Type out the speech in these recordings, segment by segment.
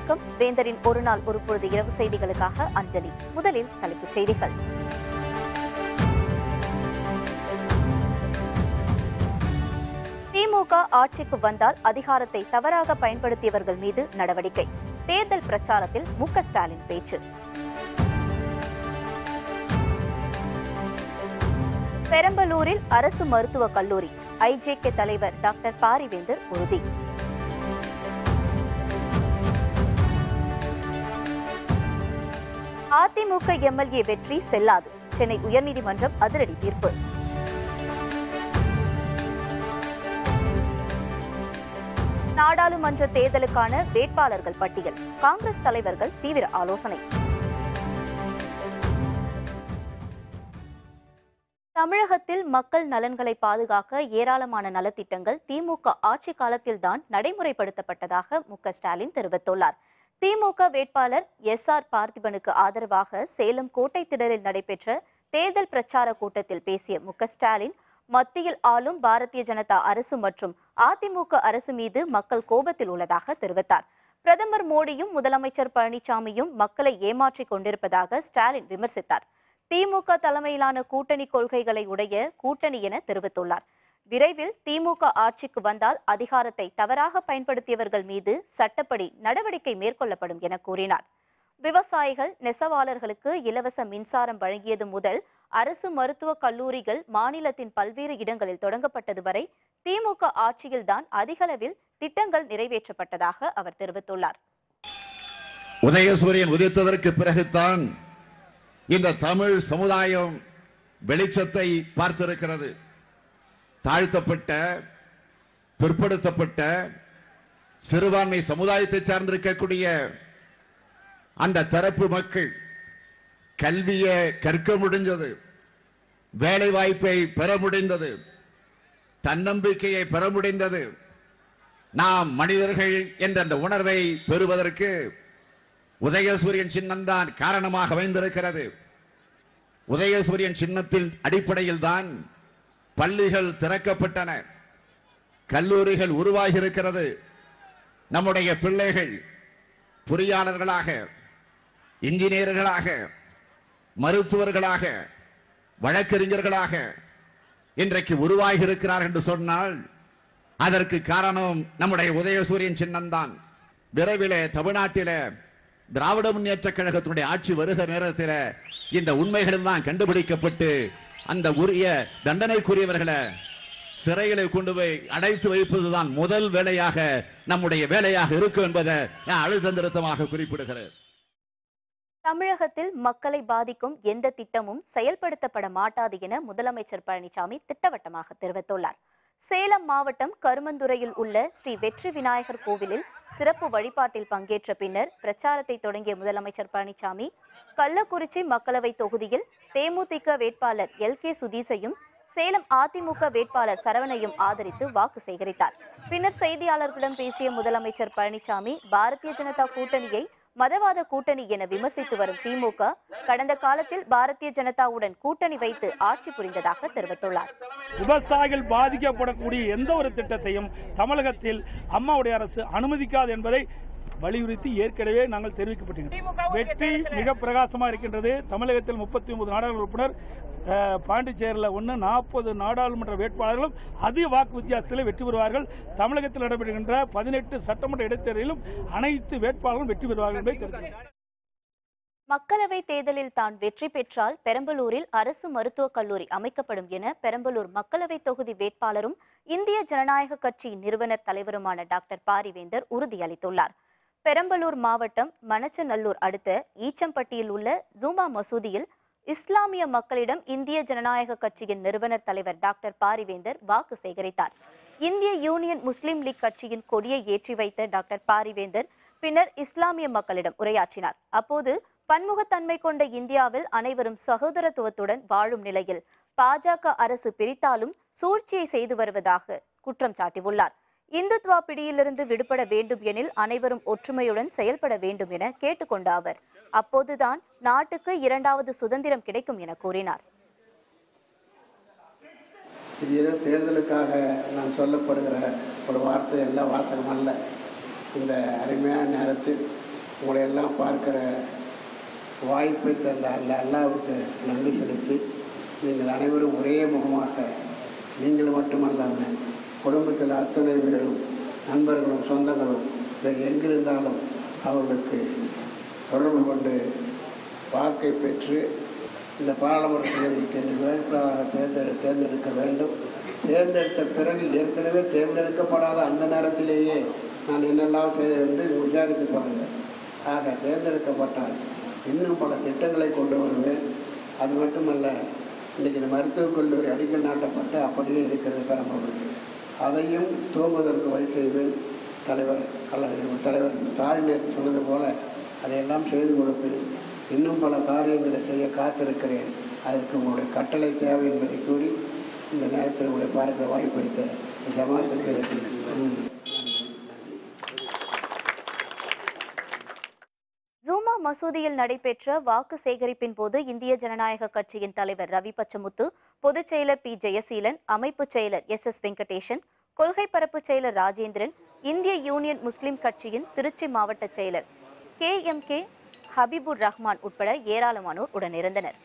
வணக்கம். வேந்தரின் ஒரு நாள் ஒரு பொழுது இரவு செய்திகளுக்காக அஞ்சலி. முதலில் தலைப்புச் செய்திகள். திமுக ஆட்சிக்கு வந்தால் அதிகாரத்தை தவறாக பயன்படுத்தியவர்கள் மீது நடவடிக்கை. தேர்தல் பிரச்சாரத்தில் மு.க. ஸ்டாலின் பேச்சு. பெரம்பலூரில் அரசு மருத்துவக் கல்லூரி ஐஜேகே தலைவர் டாக்டர் பாரிவேந்தர் உறுதி. அதிமுக எம்எல்ஏ வெற்றி செல்லாது, சென்னை உயர்நீதிமன்றம் அதிரடி தீர்ப்பு. நாடாளுமன்ற தேர்தலுக்கான வேட்பாளர்கள் பட்டியல், காங்கிரஸ் தலைவர்கள் தீவிர ஆலோசனை. தமிழகத்தில் மக்கள் நலன்களை பாதுகாக்க ஏராளமான நலத்திட்டங்கள் திமுக ஆட்சி காலத்தில்தான் நடைமுறைப்படுத்தப்பட்டதாக மு.க. ஸ்டாலின் தெரிவித்துள்ளார். திமுக வேட்பாளர் எஸ்.ஆர். பார்த்திபனுக்கு ஆதரவாக சேலம் கோட்டை திடலில் நடைபெற்ற தேர்தல் பிரச்சார கூட்டத்தில் பேசிய மு.க. ஸ்டாலின், மத்தியில் ஆளும் பாரதிய ஜனதா அரசு மற்றும் அதிமுக அரசு மீது மக்கள் கோபத்தில் உள்ளதாக தெரிவித்தார். பிரதமர் மோடியும் முதலமைச்சர் பழனிசாமியும் மக்களை ஏமாற்றிக் கொண்டிருப்பதாக ஸ்டாலின் விமர்சித்தார். திமுக தலைமையிலான கூட்டணி கொள்கைகளை உடைய கூட்டணி என தெரிவித்துள்ளார். விரைவில் திமுக ஆட்சிக்கு வந்தால் அதிகாரத்தை தவறாக பயன்படுத்தியவர்கள் மீது சட்டப்படி நடவடிக்கை மேற்கொள்ளப்படும் என கூறினார். விவசாயிகள் நெசவாளர்களுக்கு இலவச மின்சாரம் வழங்கியது முதல் அரசு மருத்துவக் கல்லூரிகள் மாநிலத்தின் பல்வேறு இடங்களில் தொடங்கப்பட்டது வரை திமுக ஆட்சியில்தான் அதிகளவில் திட்டங்கள் நிறைவேற்றப்பட்டதாக அவர் தெரிவித்துள்ளார். உதயசூரியன் உதித்ததற்கு பிறகுதான் இந்த தமிழ் சமுதாயம் வெளிச்சத்தை பார்த்திருக்கிறது. தாழ்த்தப்பட்ட, பிற்படுத்தப்பட்ட, சிறுபான்மை சமுதாயத்தை சார்ந்திருக்கக்கூடிய அந்த தரப்பு மக்கள் கல்வியை கற்க முடிந்தது, வேலை வாய்ப்பை பெற முடிந்தது, தன்னம்பிக்கையை பெற முடிந்தது. நாம் மனிதர்கள் என்ற அந்த உணர்வை பெறுவதற்கு உதயசூரியன் சின்னம்தான் காரணமாக அமைந்திருக்கிறது. உதயசூரியன் சின்னத்தின் அடிப்படையில் தான் பள்ளிகள் திறக்கப்பட்டன, கல்லூரிகள் உருவாகி இருக்கிறது. நம்முடைய பிள்ளைகள் பொறியாளர்களாக, இன்ஜினியர்களாக, மருத்துவர்களாக, வழக்கறிஞர்களாக இன்றைக்கு உருவாகி இருக்கிறார் என்று சொன்னால் அதற்கு காரணம் நம்முடைய உதயசூரியன் சின்னம்தான். விரைவில் தமிழ்நாட்டில் திராவிட முன்னேற்ற கழகத்தினுடைய ஆட்சி வருகிற நேரத்தில் இந்த உண்மைகள் தான் கண்டுபிடிக்கப்பட்டு அந்த உரிய தண்டனைக்குரியவர்களை சிறைகளை கொண்டு போய் அடைத்து வைப்பதுதான் முதல் வேலையாக நம்முடைய வேலையாக இருக்கும் என்பதை நான் அழுத்த திருத்தமாக குறிப்பிடுகிறேன். தமிழகத்தில் மக்களை பாதிக்கும் எந்த திட்டமும் செயல்படுத்தப்பட மாட்டாது என முதலமைச்சர் பழனிசாமி திட்டவட்டமாக தெரிவித்துள்ளார். சேலம் மாவட்டம் கருமந்துறையில் உள்ள ஸ்ரீ வெற்றி விநாயகர் கோவிலில் சிறப்பு வழிபாட்டில் பங்கேற்ற பின்னர் பிரச்சாரத்தை தொடங்கிய முதலமைச்சர் பழனிசாமி கள்ளக்குறிச்சி மக்களவை தொகுதியில் தேமுதிக வேட்பாளர் எல்.கே. சுதீசையும் சேலம் அதிமுக வேட்பாளர் சரவணையும் ஆதரித்து வாக்கு சேகரித்தார். பின்னர் செய்தியாளர்களிடம் பேசிய முதலமைச்சர் பழனிசாமி, பாரதிய ஜனதா கூட்டணியை மதவாத கூட்டணி என விமர்சித்து வரும் திமுக கடந்த காலத்தில் பாரதிய ஜனதாவுடன் கூட்டணி வைத்து ஆட்சி புரிந்ததாக தெரிவித்துள்ளார். விவசாயிகள் பாதிக்கப்படக்கூடிய எந்த ஒரு திட்டத்தையும் தமிழகத்தில் அம்மாவுடைய அரசு அனுமதிக்காது என்பதை வலியுறுத்தி ஏற்கனவே நாங்கள் தெரிவிக்கப்பட்டிருக்கிறோம். வெற்றி மிக பிரகாசமாக இருக்கின்றது. தமிழகத்தில் 39 நாடாளுமன்ற உறுப்பினர், பாண்டிச்சேரியில் 40 நாடாளுமன்ற வேட்பாளர்களும் அதிக வாக்கு வித்தியாசத்தில் வெற்றி பெறுவார்கள். தமிழகத்தில் நடைபெறுகின்ற 18 சட்டமன்ற இடைத்தேர்தலிலும் அனைத்து வேட்பாளர்களும் வெற்றி பெறுவார்கள் என்பதை தெரிவித்தார். மக்களவை தேர்தலில் தான் வெற்றி பெற்றால் பெரம்பலூரில் அரசு மருத்துவக் கல்லூரி அமைக்கப்படும் என பெரம்பலூர் மக்களவை தொகுதி வேட்பாளரும் இந்திய ஜனநாயக கட்சியின் நிறுவனர் தலைவருமான டாக்டர் பாரிவேந்தர் உறுதியளித்துள்ளார். பெரம்பலூர் மாவட்டம் மணச்சநல்லூர் அடுத்த ஈச்சம்பட்டியில் உள்ள ஜூமா மசூதியில் இஸ்லாமிய மக்களிடம் இந்திய ஜனநாயக கட்சியின் நிறுவனர் தலைவர் டாக்டர் பாரிவேந்தர் வாக்கு சேகரித்தார். இந்திய யூனியன் முஸ்லிம் லீக் கட்சியின் கொடியை ஏற்றி வைத்த டாக்டர் பாரிவேந்தர் பின்னர் இஸ்லாமிய மக்களிடம் உரையாற்றினார். அப்போது பன்முகத்தன்மை கொண்ட இந்தியாவில் அனைவரும் சகோதரத்துவத்துடன் வாழும் நிலையில் பாஜக அரசு பிரித்தாலும் சூழ்ச்சியை செய்து வருவதாக குற்றம் சாட்டியுள்ளார். இந்துத்வா பிடியிலிருந்து விடுபட வேண்டும் எனில் அனைவரும் ஒற்றுமையுடன் செயல்பட வேண்டும் என கேட்டுக்கொண்ட அவர் அப்போதுதான் நாட்டுக்கு 2வது சுதந்திரம் கிடைக்கும் என கூறினார். இது ஏதோ தேர்தலுக்காக நான் சொல்லப்படுகிற ஒரு வார்த்தை எல்லாம் வாசகம் அல்ல. இந்த அருமையான நேரத்தில் உங்களை எல்லாம் பார்க்கிற வாய்ப்பை தந்த அந்த அல்லாவுக்கு நன்றி செலுத்தி நீங்கள் அனைவரும் ஒரே முகமாக நீங்கள் மட்டுமல்லாமல் குடும்பத்தில் அத்தனை பேரும் நண்பர்களும் சொந்தங்களும் வேறு எங்கிருந்தாலும் அவர்களுக்கு தொடர்பு கொண்டு வாக்கை பெற்று இந்த பாராளுமன்ற தொகுதிக்கு வேட்பாளரை தேர்ந்தெடுக்க வேண்டும். தேர்ந்தெடுத்த பிறகு ஏற்கனவே தேர்ந்தெடுக்கப்படாத அந்த நேரத்திலேயே நான் என்னெல்லாம் செய்தேன் என்று விசாரித்து பாருங்கள். ஆக தேர்ந்தெடுக்கப்பட்டால் இன்னும் பல திட்டங்களை கொண்டு வருவேன். அது மட்டுமல்ல, இன்றைக்கி இந்த மருத்துவக் கல்லூரி அடிக்கல் நாட்டப்பட்டு அப்படியே இருக்கிறது பெரம்பலூருக்கு. அதையும் தூங்குவதற்கு வழி செய்வேன். தலைவர் ஸ்டாலின் நேற்று சொன்னது போல அதையெல்லாம் செய்து கொடுப்பேன். இன்னும் பல காரியங்களை செய்ய காத்திருக்கிறேன். அதற்கு உங்களுடைய கட்டளை தேவை என்பதை கூறி இந்த நேரத்தில் உங்களை பார்க்க வாய்ப்பளித்த ஜமாத்துக்கு ஜூமா மசூதியில் நடைபெற்ற வாக்கு சேகரிப்பின் போது இந்திய ஜனநாயக கட்சியின் தலைவர் ரவி பச்சமுத்து, பொதுச் செயலர் பி ஜெயசீலன், அமைப்பு செயலர் எஸ் வெங்கடேசன், கொள்கை பரப்பு செயலர் ராஜேந்திரன், இந்திய யூனியன் முஸ்லிம் கட்சியின் திருச்சி மாவட்ட செயலர் KMK ஹபீபுர் ரஹ்மான் உட்பட ஏராளமானோர் உடனிருந்தனர்.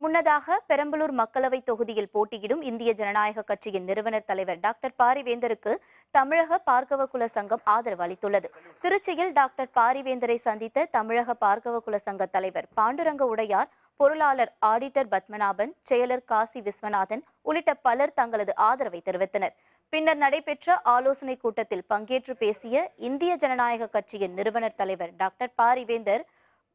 முன்னதாக பெரம்பலூர் மக்களவை தொகுதியில் போட்டியிடும் இந்திய ஜனநாயக கட்சியின் நிறுவனர் தலைவர் டாக்டர் பாரிவேந்தருக்கு தமிழக பார்கவ குல சங்கம் ஆதரவு அளித்துள்ளது. திருச்சியில் டாக்டர் பாரிவேந்தரை சந்தித்த தமிழக பார்கவ குல சங்க தலைவர் பாண்டுரங்க உடையார், பொருளாளர் ஆடிட்டர் பத்மநாபன், செயலர் காசி விஸ்வநாதன் உள்ளிட்ட பலர் தங்களது ஆதரவை தெரிவித்தனர். பின்னர் நடைபெற்ற ஆலோசனை கூட்டத்தில் பங்கேற்று பேசிய இந்திய ஜனநாயக கட்சியின் நிறுவனர் தலைவர் டாக்டர் பாரிவேந்தர்,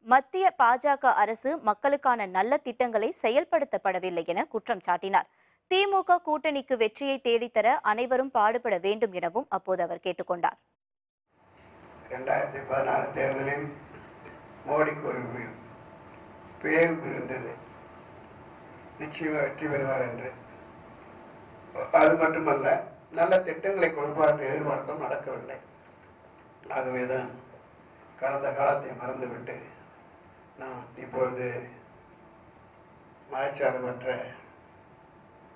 மத்திய பாஜக அரசு மக்களுக்கான நல்ல திட்டங்களை செயல்படுத்தப்படவில்லை என குற்றம் சாட்டினார். திமுக கூட்டணிக்கு வெற்றியை தேடித்தர அனைவரும் பாடுபட வேண்டும் எனவும் அப்போது அவர் கேட்டுக்கொண்டார். 2014 தேர்தலில் மோடிக்கு ஒரு பேவு இருந்தது, நிச்சயமாக வெற்றி பெறுவார் என்று. அது மட்டுமல்ல, நல்ல திட்டங்களை கொடுப்பார் என்று எதிர்பார்த்தும் நடக்கவில்லை. ஆகவேதான் கடந்த காலத்தை மறந்துவிட்டு நாம் இப்பொழுது மதச்சார்பற்ற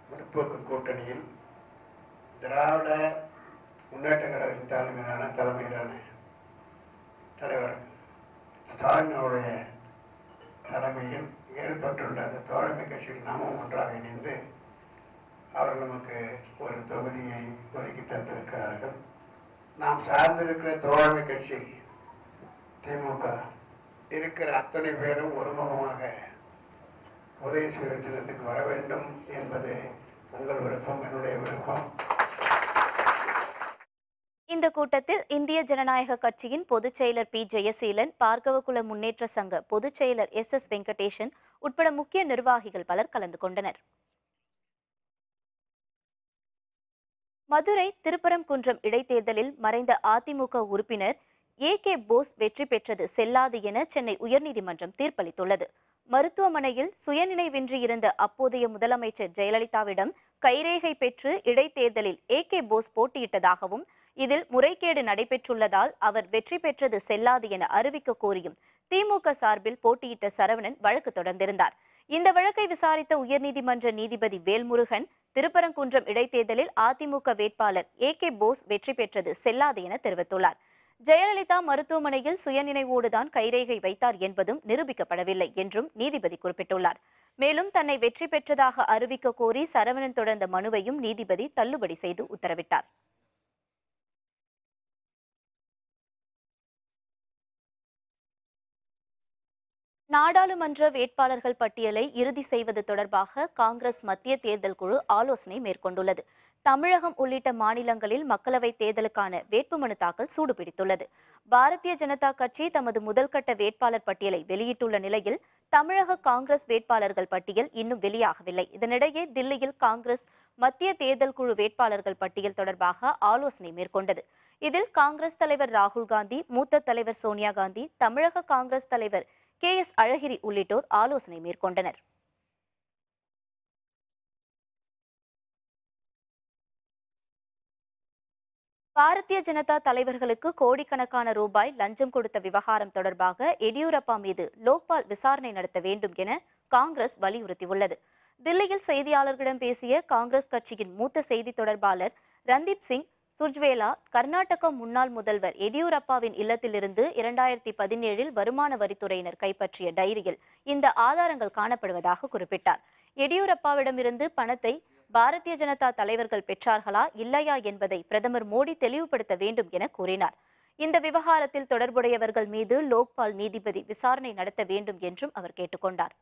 முற்போக்கு கூட்டணியில் திராவிட முன்னேற்ற கழகத்தின் தலைமையிலான தலைவர் ஸ்டாலினுடைய தலைமையில் ஏற்பட்டுள்ள அந்த தோழமை கட்சியில் நாமும் ஒன்றாக இணைந்து அவர்கள் நமக்கு ஒரு தொகுதியை ஒதுக்கி தந்திருக்கிறார்கள். நாம் சார்ந்திருக்கிற தோழமை கட்சி திமுக இருக்கிற அத்தனை பேரும் ஒருமுகமாக உதயசூரியன் சின்னத்துக்கு வர வேண்டும் என்பது உங்கள் விருப்பம், என்னுடைய விருப்பம். இந்த கூட்டத்தில் இந்திய ஜனநாயக கட்சியின் பொதுச் செயலர் பி ஜெயசீலன், பார்கவகுல முன்னேற்ற சங்க பொதுச் செயலர் எஸ் வெங்கடேசன் உட்பட முக்கிய நிர்வாகிகள் பலர் கலந்து கொண்டனர். மதுரை திருப்பரங்குன்றம் இடைத்தேர்தலில் மறைந்த அதிமுக உறுப்பினர் AK போஸ் வெற்றி பெற்றது செல்லாது என சென்னை உயர்நீதிமன்றம் தீர்ப்பளித்துள்ளது. மருத்துவமனையில் சுயநினைவின்றி இருந்த அப்போதைய முதலமைச்சர் ஜெயலலிதாவிடம் கைரேகை பெற்று இடைத்தேர்தலில் AK போஸ் போட்டியிட்டதாகவும் இதில் முறைகேடு நடைபெற்றுள்ளதால் அவர் வெற்றி பெற்றது செல்லாது என அறிவிக்க கோரியும் திமுக சார்பில் போட்டியிட்ட சரவணன் வழக்கு தொடர்ந்திருந்தார். இந்த வழக்கை விசாரித்த உயர்நீதிமன்ற நீதிபதி வேல்முருகன், திருப்பரங்குன்றம் இடைத்தேர்தலில் அதிமுக வேட்பாளர் AK போஸ் வெற்றி பெற்றது செல்லாது என தெரிவித்துள்ளார். ஜெயலலிதா மருத்துவமனையில் சுயநினைவோடுதான் கைரேகை வைத்தார் என்பதும் நிரூபிக்கப்படவில்லை என்றும் நீதிபதி குறிப்பிட்டுள்ளார். மேலும் தன்னை வெற்றி பெற்றதாக அறிவிக்க கோரி சரவணன் தொடர்ந்த மனுவையும் நீதிபதி தள்ளுபடி செய்து உத்தரவிட்டார். நாடாளுமன்ற வேட்பாளர்கள் பட்டியலை இறுதி செய்வது தொடர்பாக காங்கிரஸ் மத்திய தேர்தல் குழு ஆலோசனை மேற்கொண்டுள்ளது. தமிழகம் உள்ளிட்ட மாநிலங்களில் மக்களவைத் தேர்தலுக்கான வேட்புமனு தாக்கல் சூடுபிடித்துள்ளது. பாரதிய ஜனதா கட்சி தமது முதல்கட்ட வேட்பாளர் பட்டியலை வெளியிட்டுள்ள நிலையில் தமிழக காங்கிரஸ் வேட்பாளர்கள் பட்டியல் இன்னும் வெளியாகவில்லை. இதனிடையே தில்லியில் காங்கிரஸ் மத்திய தேர்தல் குழு வேட்பாளர்கள் பட்டியல் தொடர்பாக ஆலோசனை மேற்கொண்டது. இதில் காங்கிரஸ் தலைவர் ராகுல் காந்தி, மூத்த தலைவர் சோனியா காந்தி, தமிழக காங்கிரஸ் தலைவர் KS அழகிரி உள்ளிட்டோர் ஆலோசனை மேற்கொண்டனர். பாரதிய ஜனதா தலைவர்களுக்கு கோடிக்கணக்கான ரூபாய் லஞ்சம் கொடுத்த விவகாரம் தொடர்பாக எடியூரப்பா மீது லோக்பால் விசாரணை நடத்த வேண்டும் என காங்கிரஸ் வலியுறுத்தியுள்ளது. தில்லியில் செய்தியாளர்களிடம் பேசிய காங்கிரஸ் கட்சியின் மூத்த செய்தி தொடர்பாளர் ரந்தீப் சிங் சுர்ஜ்வேலா கர்நாடக முன்னாள் முதல்வர் எடியூரப்பாவின் இல்லத்திலிருந்து 2017 வருமான வரித்துறையினர் கைப்பற்றிய டைரியில் இந்த ஆதாரங்கள் காணப்படுவதாக குறிப்பிட்டார். எடியூரப்பாவிடமிருந்து பணத்தை பாரதிய ஜனதா தலைவர்கள் பெற்றார்களா இல்லையா என்பதை பிரதமர் மோடி தெளிவுபடுத்த வேண்டும் என கூறினார். இந்த விவகாரத்தில் தொடர்புடையவர்கள் மீது லோக்பால் நீதிபதி விசாரணை நடத்த வேண்டும் என்றும் அவர் கேட்டுக்கொண்டார்.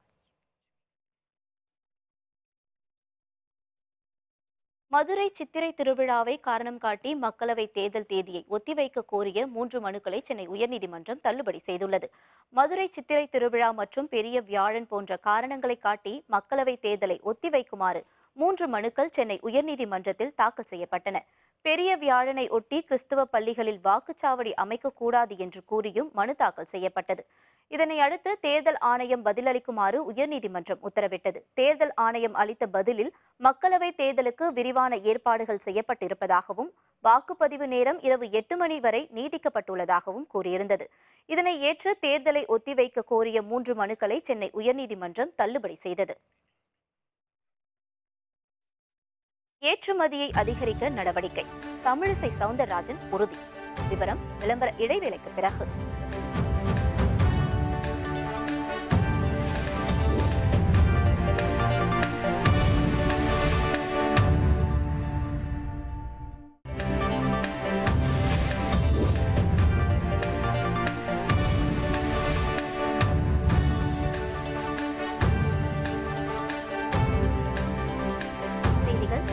மதுரை சித்திரை திருவிழாவை காரணம் காட்டி மக்களவை தேர்தல் தேதியை ஒத்திவைக்க கோரிய 3 மனுக்களை சென்னை உயர்நீதிமன்றம் தள்ளுபடி செய்துள்ளது. மதுரை சித்திரை திருவிழா மற்றும் பெரிய வியாழன் போன்ற காரணங்களை காட்டி மக்களவை தேர்தலை ஒத்திவைக்குமாறு 3 மனுக்கள் சென்னை உயர்நீதிமன்றத்தில் தாக்கல் செய்யப்பட்டன. பெரிய வியாழனை ஒட்டி கிறிஸ்துவ பள்ளிகளில் வாக்குச்சாவடி அமைக்கக்கூடாது என்று கூறியும் மனு தாக்கல் செய்யப்பட்டது. இதனை அடுத்து தேர்தல் ஆணையம் பதிலளிக்குமாறு உயர்நீதிமன்றம் உத்தரவிட்டது. தேர்தல் ஆணையம் அளித்த பதிலில் மக்களவை தேர்தலுக்கு விரிவான ஏற்பாடுகள் செய்யப்பட்டிருப்பதாகவும் வாக்குப்பதிவு நேரம் இரவு 8 மணி வரை நீட்டிக்கப்பட்டுள்ளதாகவும் கூறியிருந்தது. இதனை ஏற்று தேர்தலை ஒத்திவைக்க கோரிய 3 மனுக்களை சென்னை உயர்நீதிமன்றம் தள்ளுபடி செய்தது. ஏற்றுமதியை அதிகரிக்க நடவடிக்கை, தமிழிசை சவுந்தரராஜன் உறுதி. விவரம் விளம்பர இடைவேளைக்கு பிறகு.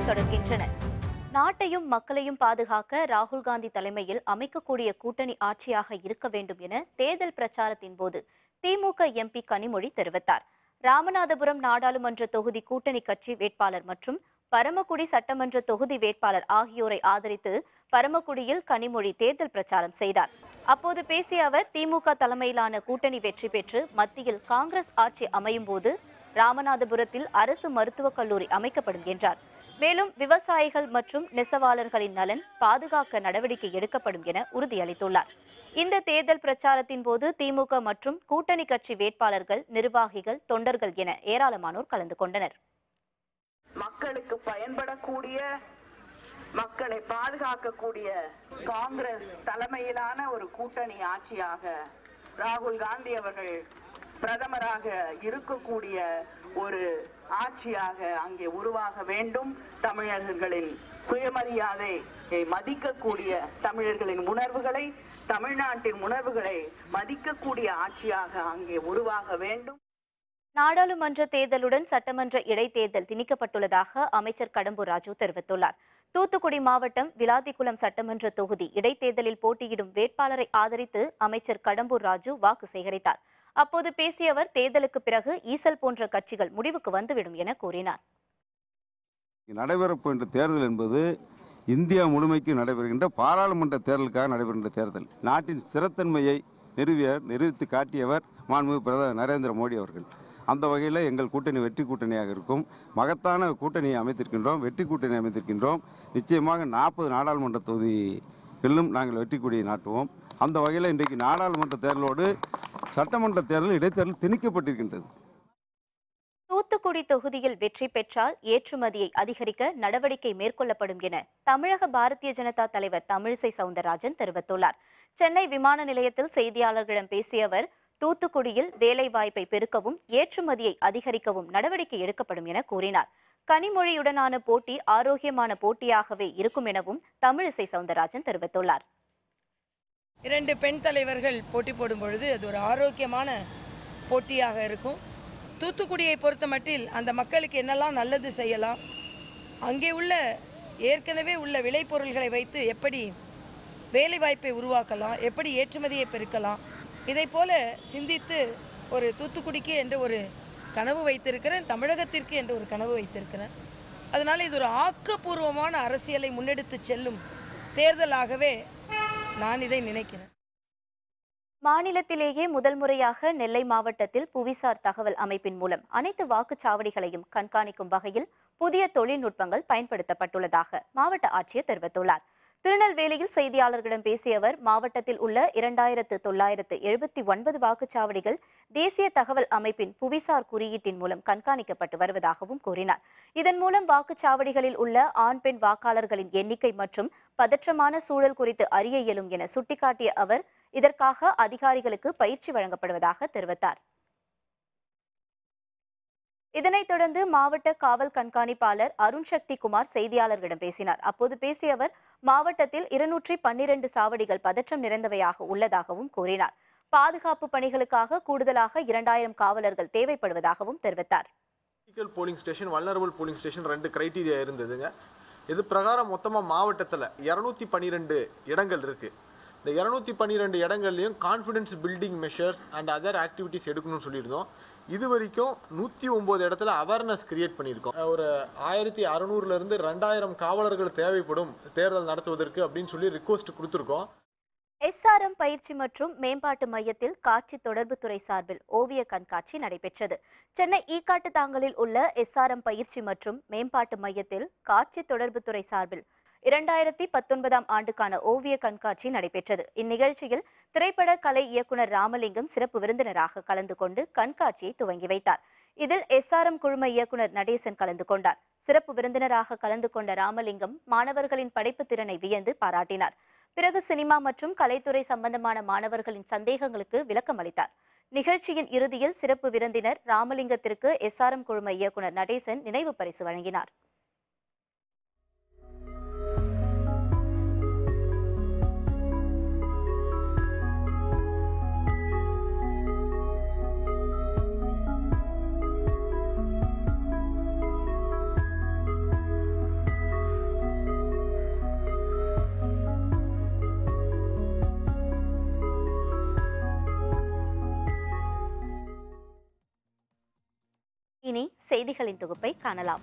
தொடர்கின்றன. நாட்டையும் மக்களையும் பாதுகாக்க ராகுல் காந்தி தலைமையில் அமைக்கக்கூடிய கூட்டணி ஆட்சியாக இருக்க வேண்டும் என தேர்தல் பிரச்சாரத்தின் போது திமுக எம்பி கனிமொழி தெரிவித்தார். ராமநாதபுரம் நாடாளுமன்ற தொகுதி கூட்டணி கட்சி வேட்பாளர் மற்றும் பரமக்குடி சட்டமன்ற தொகுதி வேட்பாளர் ஆகியோரை ஆதரித்து பரமக்குடியில் கனிமொழி தேர்தல் பிரச்சாரம் செய்தார். அப்போது பேசிய அவர், திமுக தலைமையிலான கூட்டணி வெற்றி பெற்று மத்தியில் காங்கிரஸ் ஆட்சி அமையும் போது ராமநாதபுரத்தில் அரசு மருத்துவக் கல்லூரி அமைக்கப்படும் என்றார். மேலும் விவசாயிகள் மற்றும் நெசவாளர்களின் நலன் பாதுகாக்க நடவடிக்கை எடுக்கப்படும் என உறுதியளித்துள்ளார். இந்த தேர்தல் பிரச்சாரத்தின் போது திமுக மற்றும் கூட்டணி கட்சி வேட்பாளர்கள், நிர்வாகிகள், தொண்டர்கள் என ஏராளமானோர் கலந்து கொண்டனர். மக்களுக்கு பயன்படக்கூடிய, மக்களை பாதுகாக்கக்கூடிய காங்கிரஸ் தலைமையிலான ஒரு கூட்டணி ஆட்சியாக ராகுல் காந்தி அவர்கள் பிரதமராக இருக்கக்கூடிய ஒரு ஆட்சியாக அங்கே உருவாக வேண்டும். தமிழர்களின் சுயமரியாதையை மதிக்கக்கூடிய, தமிழர்களின் உணர்வுகளை, தமிழ்நாட்டின் உணர்வுகளை மதிக்கக்கூடிய ஆட்சியாக அங்கே உருவாக வேண்டும். நாடாளுமன்ற தேர்தலுடன் சட்டமன்ற இடைத்தேர்தல் திணிக்கப்பட்டுள்ளதாக அமைச்சர் கடம்பூர் ராஜு தெரிவித்துள்ளார். தூத்துக்குடி மாவட்டம் விளாத்திக்குளம் சட்டமன்ற தொகுதி இடைத்தேர்தலில் போட்டியிடும் வேட்பாளரை ஆதரித்து அமைச்சர் கடம்பூர் ராஜு வாக்கு சேகரித்தார். அப்போது பேசிய அவர், தேர்தலுக்கு பிறகு ஈசல் போன்ற கட்சிகள் முடிவுக்கு வந்துவிடும் என கூறினார். நடைபெறப்போகின்ற தேர்தல் என்பது இந்தியா முழுமைக்கு நடைபெறுகின்ற பாராளுமன்ற தேர்தலுக்காக நடைபெறுகின்ற தேர்தல். நாட்டின் ஸ்திரத்தன்மையை நிரூபித்து காட்டியவர் மாண்புமிகு பிரதமர் நரேந்திர மோடி அவர்கள். அந்த வகையில் எங்கள் கூட்டணி வெற்றி கூட்டணியாக இருக்கும். மகத்தான கூட்டணியை அமைத்திருக்கின்றோம், வெற்றி கூட்டணி அமைத்திருக்கின்றோம். நிச்சயமாக 40 நாடாளுமன்ற தொகுதிகளிலும் நாங்கள் வெற்றி கொடியை நாட்டுவோம். அந்த வகையில் இன்றைக்கு நாடாளுமன்ற தேர்தலோடு சட்டமன்ற தேர்தல் இடைத்தேர்தல் திணிக்கப்பட்டிருக்கின்றது. தூத்துக்குடி தொகுதியில் வெற்றி பெற்றால் ஏற்றுமதியை அதிகரிக்க நடவடிக்கை மேற்கொள்ளப்படும் என தமிழக பாரதிய ஜனதா தலைவர் தமிழிசை சவுந்தரராஜன் தெரிவித்துள்ளார். சென்னை விமான நிலையத்தில் செய்தியாளர்களிடம் பேசிய அவர், தூத்துக்குடியில் வேலைவாய்ப்பை பெருக்கவும் ஏற்றுமதியை அதிகரிக்கவும் நடவடிக்கை எடுக்கப்படும் என கூறினார். கனிமொழியுடனான போட்டி ஆரோக்கியமான போட்டியாகவே இருக்கும் எனவும் தமிழிசை சவுந்தரராஜன் தெரிவித்துள்ளார். 2 பெண் தலைவர்கள் போட்டி போடும் பொழுது அது ஒரு ஆரோக்கியமான போட்டியாக இருக்கும். தூத்துக்குடியை பொறுத்த மட்டில் அந்த மக்களுக்கு என்னெல்லாம் நல்லது செய்யலாம், அங்கே உள்ள ஏற்கனவே உள்ள விளைபொருள்களை வைத்து எப்படி வேலைவாய்ப்பை உருவாக்கலாம், எப்படி ஏற்றுமதியை பெருக்கலாம், இதை போல சிந்தித்து ஒரு தூத்துக்குடிக்கு என்று ஒரு கனவு வைத்திருக்கிறேன், தமிழகத்திற்கு என்று ஒரு கனவு வைத்திருக்கிறேன். அதனால் இது ஒரு ஆக்கப்பூர்வமான அரசியலை முன்னெடுத்து செல்லும் தேர்தலாகவே நான் இதை நினைக்கிறேன். மாநிலத்திலேயே முதல் முறையாக நெல்லை மாவட்டத்தில் புவிசார் தகவல் அமைப்பின் மூலம் அனைத்து வாக்குச்சாவடிகளையும் கண்காணிக்கும் வகையில் புதிய தொழில்நுட்பங்கள் பயன்படுத்தப்பட்டுள்ளதாக மாவட்ட ஆட்சியர் தெரிவித்துள்ளார். திருநெல்வேலியில் செய்தியாளர்களிடம் பேசிய அவர், மாவட்டத்தில் உள்ள 2979 வாக்குச்சாவடிகள் தேசிய தகவல் அமைப்பின் புவிசார் குறியீட்டின் மூலம் கண்காணிக்கப்பட்டு வருவதாகவும் கூறினார். இதன் மூலம் வாக்குச்சாவடிகளில் உள்ள ஆண் பெண் வாக்காளர்களின் எண்ணிக்கை மற்றும் பதற்றமான சூழல் குறித்து அறிய இயலும் என சுட்டிக்காட்டிய அவர், இதற்காக அதிகாரிகளுக்கு பயிற்சி வழங்கப்படுவதாக தெரிவித்தார். இதனைத் தொடர்ந்து மாவட்ட காவல் கண்காணிப்பாளர் அருண்சக்தி குமார் செய்தியாளர்களிடம் பேசினார். அப்போது பேசிய அவர், மாவட்டத்தில் 212 சாவடிகள் பதற்றம் நிறைந்தவையாக உள்ளதாகவும் கூறினார். பாதுகாப்பு பணிகளுக்காக கூடுதலாக 2000 காவலர்கள் தேவைப்படுவதாகவும் தெரிவித்தார். Polling station, vulnerable polling station 2 criteria இருந்ததுங்க. இது பிரகாரம் மொத்தமாக மாவட்டத்தில் 212 இடங்கள் இருக்கு. இந்த 212 இடங்கள்லையும் confidence building measures and other activities எடுக்கணும்னு சொல்லியிருந்தோம். இது வரைக்கும் 109 இடத்துல அவேர்னஸ் கிரியேட் பண்ணியிருக்கோம். ஒரு 1600 2000 காவலர்கள் தேவைப்படும் தேர்தல் நடத்துவதற்கு அப்படின்னு சொல்லி ரிக்வெஸ்ட் கொடுத்துருக்கோம். SRM பயிற்சி மற்றும் மேம்பாட்டு மையத்தில் காட்சி தொடர்புத்துறை சார்பில் ஓவிய கண்காட்சி நடைபெற்றது. சென்னை ஈக்காட்டு தாங்கலில் உள்ள SRM பயிற்சி மற்றும் மேம்பாட்டு மையத்தில் காட்சி தொடர்புத்துறை சார்பில் 2019ஆம் ஆண்டுக்கான ஓவிய கண்காட்சி நடைபெற்றது. இந்நிகழ்ச்சியில் திரைப்பட கலை இயக்குனர் ராமலிங்கம் சிறப்பு விருந்தினராக கலந்து கொண்டு கண்காட்சியை துவங்கி வைத்தார். இதில் SRM குழும இயக்குனர் நடேசன் கலந்து கொண்டார். சிறப்பு விருந்தினராக கலந்து கொண்ட ராமலிங்கம் மாணவர்களின் படைப்பு திறனை வியந்து பாராட்டினார். பிறகு சினிமா மற்றும் கலைத்துறை சம்பந்தமான மாணவர்களின் சந்தேகங்களுக்கு விளக்கம் அளித்தார். நிகழ்ச்சியின் இறுதியில் சிறப்பு விருந்தினர் ராமலிங்கத்திற்கு SRM குழும இயக்குனர் நடேசன் நினைவு பரிசு வழங்கினார். இனி செய்திகளின் தொகுப்பை காணலாம்.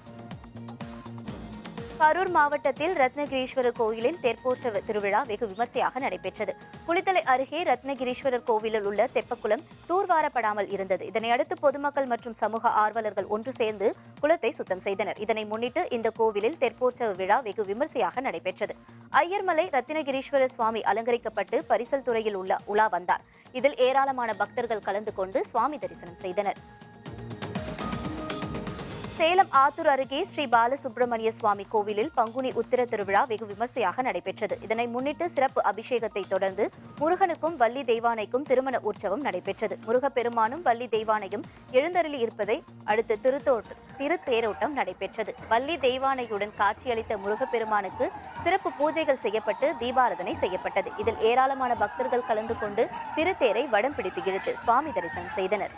கரூர் மாவட்டத்தில் ரத்னகிரீஸ்வரர் கோயிலில் தெப்போற்சவ திருவிழா வெகு விமர்சையாக நடைபெற்றது. குளித்தலை அருகே ரத்னகிரீஸ்வரர் கோவிலில் உள்ள தெப்பக்குளம் தூர்வாரப்படாமல் இருந்தது. இதனையடுத்து பொதுமக்கள் மற்றும் சமூக ஆர்வலர்கள் ஒன்று சேர்ந்து குளத்தை சுத்தம் செய்தனர். இதனை முன்னிட்டு இந்த கோவிலில் தெப்போற்சவ விழா வெகு விமர்சையாக நடைபெற்றது. ஐயர்மலை ரத்னகிரீஸ்வரர் சுவாமி அலங்கரிக்கப்பட்டு பரிசல் துறையில் உலா வந்தார். இதில் ஏராளமான பக்தர்கள் கலந்து கொண்டு சுவாமி தரிசனம் செய்தனர். சேலம் ஆத்தூர் அருகே ஸ்ரீ பாலசுப்பிரமணிய சுவாமி கோவிலில் பங்குனி உத்திர திருவிழா வெகு விமர்சையாக நடைபெற்றது. இதனை முன்னிட்டு சிறப்பு அபிஷேகத்தை தொடர்ந்து முருகனுக்கும் வள்ளி தெய்வானைக்கும் திருமண உற்சவம் நடைபெற்றது. முருகப்பெருமானும் வள்ளி தெய்வானையும் எழுந்தருளி இருப்பதை அடுத்து திருத்தேரோட்டம் நடைபெற்றது. வள்ளி தெய்வானையுடன் காட்சியளித்த முருகப்பெருமானுக்கு சிறப்பு பூஜைகள் செய்யப்பட்டு தீபாராதனை செய்யப்பட்டது. இதில் ஏராளமான பக்தர்கள் கலந்து கொண்டு திருத்தேரை வடம் பிடித்து இழுத்து சுவாமி தரிசனம் செய்தனர்.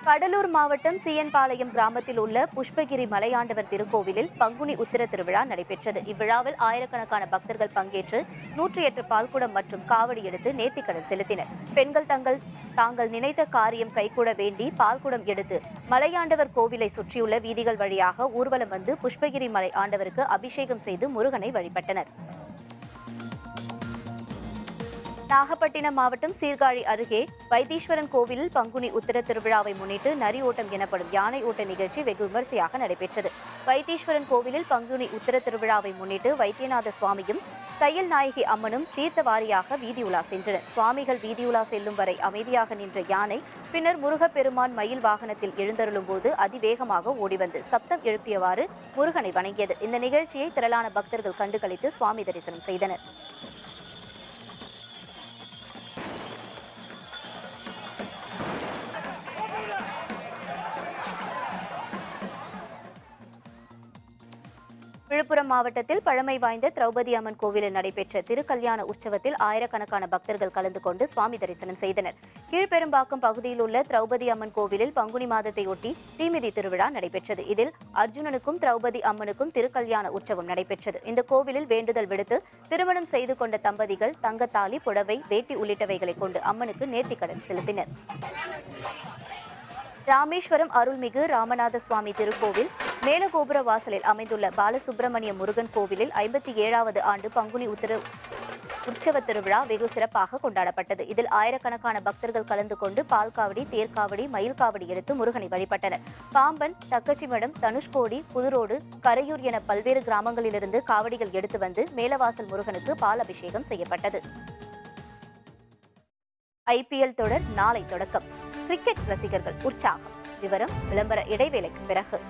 கடலூர் மாவட்டம் சீயன்பாளையம் கிராமத்தில் உள்ள புஷ்பகிரி மலையாண்டவர் திருக்கோவிலில் பங்குனி உத்திர திருவிழா நடைபெற்றது. இவ்விழாவில் ஆயிரக்கணக்கான பக்தர்கள் பங்கேற்று 108 பால்குடம் மற்றும் காவடி எடுத்து நேர்த்திக்கடன் செலுத்தினர். பெண்கள் தாங்கள் நினைத்த காரியம் கைகூட வேண்டி பால்குடம் எடுத்து மலையாண்டவர் கோவிலை சுற்றியுள்ள வீதிகள் வழியாக ஊர்வலம் வந்து புஷ்பகிரி மலை ஆண்டவருக்கு அபிஷேகம் செய்து முருகனை வழிபட்டனர். நாகப்பட்டினம் மாவட்டம் சீர்காழி அருகே வைத்தீஸ்வரன் கோவிலில் பங்குனி உத்திர திருவிழாவை முன்னிட்டு நரி ஓட்டம் எனப்படும் யானை ஓட்ட நிகழ்ச்சி வெகு விமர்சையாக நடைபெற்றது. வைத்தீஸ்வரன் கோவிலில் பங்குனி உத்திர திருவிழாவை முன்னிட்டு வைத்தியநாத சுவாமியும் தையல் நாயகி அம்மனும் தீர்த்தவாரியாக வீதியுலா சென்றனர். சுவாமிகள் வீதியுலா செல்லும் வரை அமைதியாக நின்ற யானை பின்னர் முருகப்பெருமான் மயில் வாகனத்தில் எழுந்தருளும் போது அதிவேகமாக ஓடிவந்து சப்தம் எழுப்பியவாறு முருகனை வணங்கியது. இந்த நிகழ்ச்சியை திரளான பக்தர்கள் கண்டுகளித்து சுவாமி தரிசனம் செய்தனர். விழுப்புரம் மாவட்டத்தில் பழமை வாய்ந்த திரௌபதி அம்மன் கோவிலில் நடைபெற்ற திருக்கல்யாண உற்சவத்தில் ஆயிரக்கணக்கான பக்தர்கள் கலந்து கொண்டு சுவாமி தரிசனம் செய்தனர். கீழ்பெரும்பாக்கம் பகுதியில் உள்ள திரௌபதி அம்மன் கோவிலில் பங்குனி மாதத்தையொட்டி தீமிதி திருவிழா நடைபெற்றது. இதில் அர்ஜுனனுக்கும் திரௌபதி அம்மனுக்கும் திருக்கல்யாண உற்சவம் நடைபெற்றது. இந்த கோவிலில் வேண்டுதல் விடுத்து திருமணம் செய்து கொண்ட தம்பதிகள் தங்கத்தாலி, புடவை, வேட்டி உள்ளிட்டவைகளை கொண்டு அம்மனுக்கு நேர்த்திக்கடன் செலுத்தினர். ராமேஸ்வரம் அருள்மிகு ராமநாத சுவாமி திருக்கோவில் மேலகோபுர வாசலில் அமைந்துள்ள பாலசுப்பிரமணிய முருகன் கோவிலில் 57வது ஆண்டு பங்குனி உத்திர உற்சவ திருவிழா வெகு சிறப்பாக கொண்டாடப்பட்டது. இதில் ஆயிரக்கணக்கான பக்தர்கள் கலந்து கொண்டு பால்காவடி, தேர்காவடி, மயில்காவடி எடுத்து முருகனை வழிபட்டனர். பாம்பன், தக்கச்சிமடம், தனுஷ்கோடி, புதுரோடு, கரையூர் என பல்வேறு கிராமங்களிலிருந்து காவடிகள் எடுத்து வந்து மேலவாசல் முருகனுக்கு பால் அபிஷேகம் செய்யப்பட்டது. ஐபிஎல் தொடர் நாளை தொடக்கம். கிரிக்கெட் ரசிகர்கள் உற்சாகம். விவரம் விளம்பர இடைவேளைக்கு பிறகு.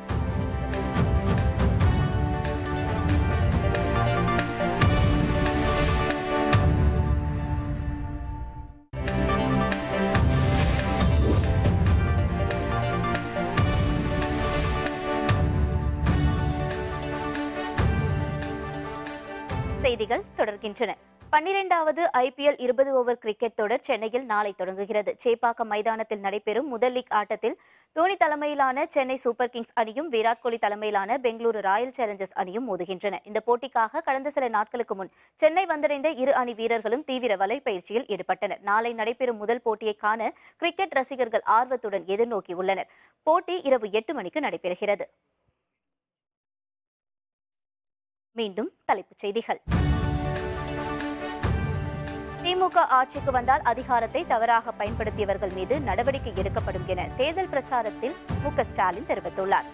செய்திகள் தொடர்கின்றன. 12வது ஐபிஎல் 20 ஓவர் கிரிக்கெட் தொடர் சென்னையில் நாளை தொடங்குகிறது. சேப்பாக்கம் மைதானத்தில் நடைபெறும் முதல் லீக் ஆட்டத்தில் தோனி தலைமையிலான சென்னை சூப்பர் கிங்ஸ் அணியும் விராட் கோலி தலைமையிலான பெங்களூரு ராயல் சேலஞ்சர்ஸ் அணியும் மோதுகின்றன. இந்த போட்டிக்காக கடந்த சில நாட்களுக்கு முன் சென்னை வந்தடைந்த இரு அணி வீரர்களும் தீவிர வலைப்பயிற்சியில் ஈடுபட்டனர். நாளை நடைபெறும் முதல் போட்டியை காண கிரிக்கெட் ரசிகர்கள் ஆர்வத்துடன் எதிர்நோக்கியுள்ளனர். போட்டி இரவு 8 மணிக்கு நடைபெறுகிறது. மீண்டும் தலைப்புச் செய்திகள். திமுக ஆட்சிக்கு வந்தால் அதிகாரத்தை தவறாக பயன்படுத்தியவர்கள் மீது நடவடிக்கை எடுக்கப்படும் என தேர்தல் பிரச்சாரத்தில் மு.க.ஸ்டாலின் தெரிவித்துள்ளார்.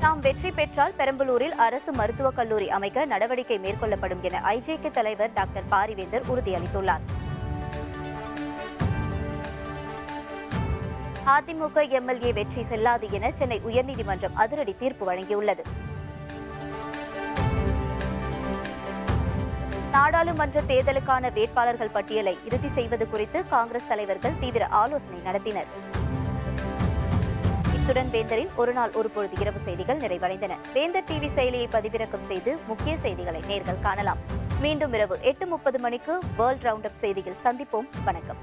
தாம் வெற்றி பெற்றால் பெரம்பலூரில் அரசு மருத்துவக் கல்லூரி அமைக்க நடவடிக்கை மேற்கொள்ளப்படும் என ஐஜேகே தலைவர் டாக்டர் பாரிவேந்தர் உறுதியளித்துள்ளார். அதிமுக எம்எல்ஏ வெற்றி செல்லாது என சென்னை உயர்நீதிமன்றம் அதிரடி தீர்ப்பு வழங்கியுள்ளது. நாடாளுமன்ற தேர்தலுக்கான வேட்பாளர்கள் பட்டியலை இறுதி செய்வது குறித்து காங்கிரஸ் தலைவர்கள் தீவிர ஆலோசனை நடத்தினர். இத்துடன் வேந்தரின் ஒருநாள் ஒரு பொழுது இரவு செய்திகள் நிறைவடைந்தன. வேந்தர் டிவி செயலியை பதிவிறக்கம் செய்து முக்கிய செய்திகளை நேர்கள் காணலாம். மீண்டும் இரவு 8:30 மணிக்கு வேர்ல்ட் ரவுண்ட் அப் செய்தியில் சந்திப்போம். வணக்கம்.